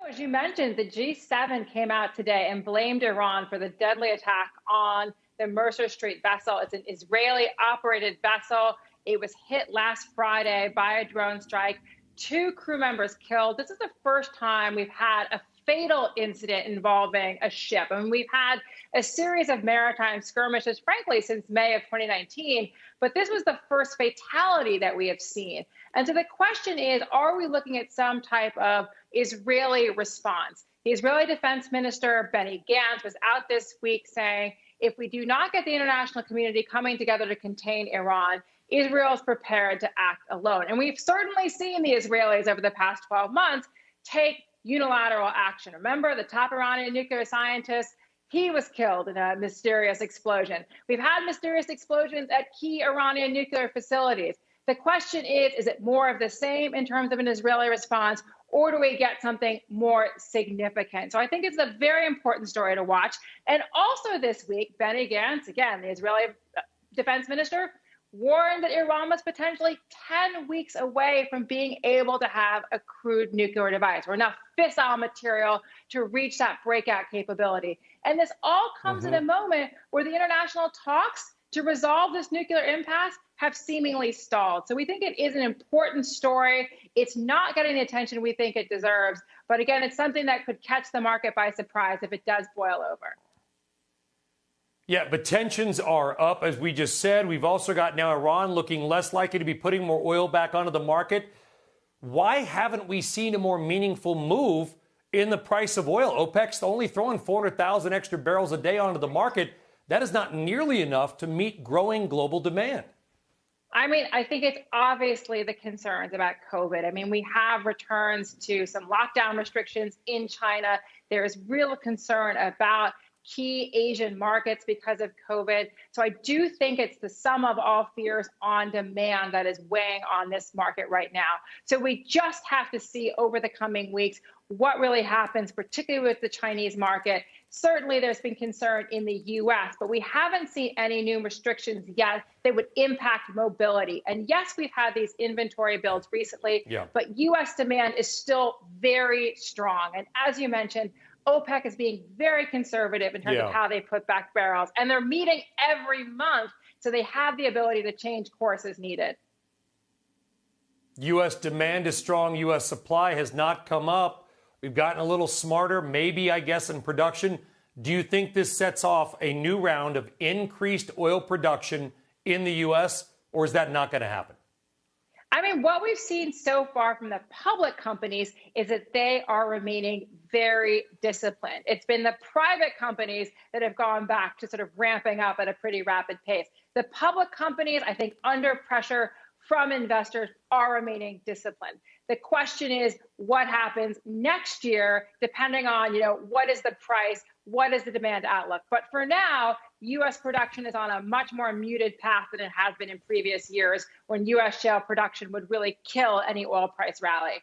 As you mentioned, the G7 came out today and blamed Iran for the deadly attack on the Mercer Street vessel. It's an Israeli-operated vessel. It was hit last Friday by a drone strike. 2 crew members killed. This is the first time we've had a fatal incident involving a ship. I mean, we've had a series of maritime skirmishes, frankly, since May of 2019, but this was the first fatality that we have seen. And so the question is, are we looking at some type of Israeli response? The Israeli Defense Minister, Benny Gantz, was out this week saying, if we do not get the international community coming together to contain Iran, Israel is prepared to act alone. And we've certainly seen the Israelis over the past 12 months take unilateral action. Remember, the top Iranian nuclear scientist, he was killed in a mysterious explosion. We've had mysterious explosions at key Iranian nuclear facilities. The question is it more of the same in terms of an Israeli response, or do we get something more significant? So I think it's a very important story to watch. And also this week, Benny Gantz, again, the Israeli defense minister, warned that Iran was potentially 10 weeks away from being able to have a crude nuclear device or enough fissile material to reach that breakout capability. And this all comes in a moment where the international talks to resolve this nuclear impasse have seemingly stalled. So we think it is an important story. It's not getting the attention we think it deserves. But again, it's something that could catch the market by surprise if it does boil over. Yeah, but tensions are up, as we just said. We've also got now Iran looking less likely to be putting more oil back onto the market. Why haven't we seen a more meaningful move in the price of oil? OPEC's only throwing 400,000 extra barrels a day onto the market. That is not nearly enough to meet growing global demand. I mean, I think it's obviously the concerns about COVID. I mean, we have returns to some lockdown restrictions in China. There is real concern about key Asian markets because of COVID. So I do think it's the sum of all fears on demand that is weighing on this market right now. So we just have to see over the coming weeks what really happens, particularly with the Chinese market. Certainly there's been concern in the U.S., but we haven't seen any new restrictions yet that would impact mobility. And yes, we've had these inventory builds recently, but U.S. demand is still very strong. And as you mentioned, OPEC is being very conservative in terms of how they put back barrels. And they're meeting every month, so they have the ability to change course as needed. U.S. demand is strong. U.S. supply has not come up. We've gotten a little smarter, maybe, I guess, in production. Do you think this sets off a new round of increased oil production in the U.S., or is that not going to happen? I mean, what we've seen so far from the public companies is that they are remaining very disciplined. It's been the private companies that have gone back to sort of ramping up at a pretty rapid pace. The public companies, I think, under pressure from investors, are remaining disciplined. The question is what happens next year, depending on, what is the price, what is the demand outlook. But for now, U.S. production is on a much more muted path than it has been in previous years when U.S. shale production would really kill any oil price rally.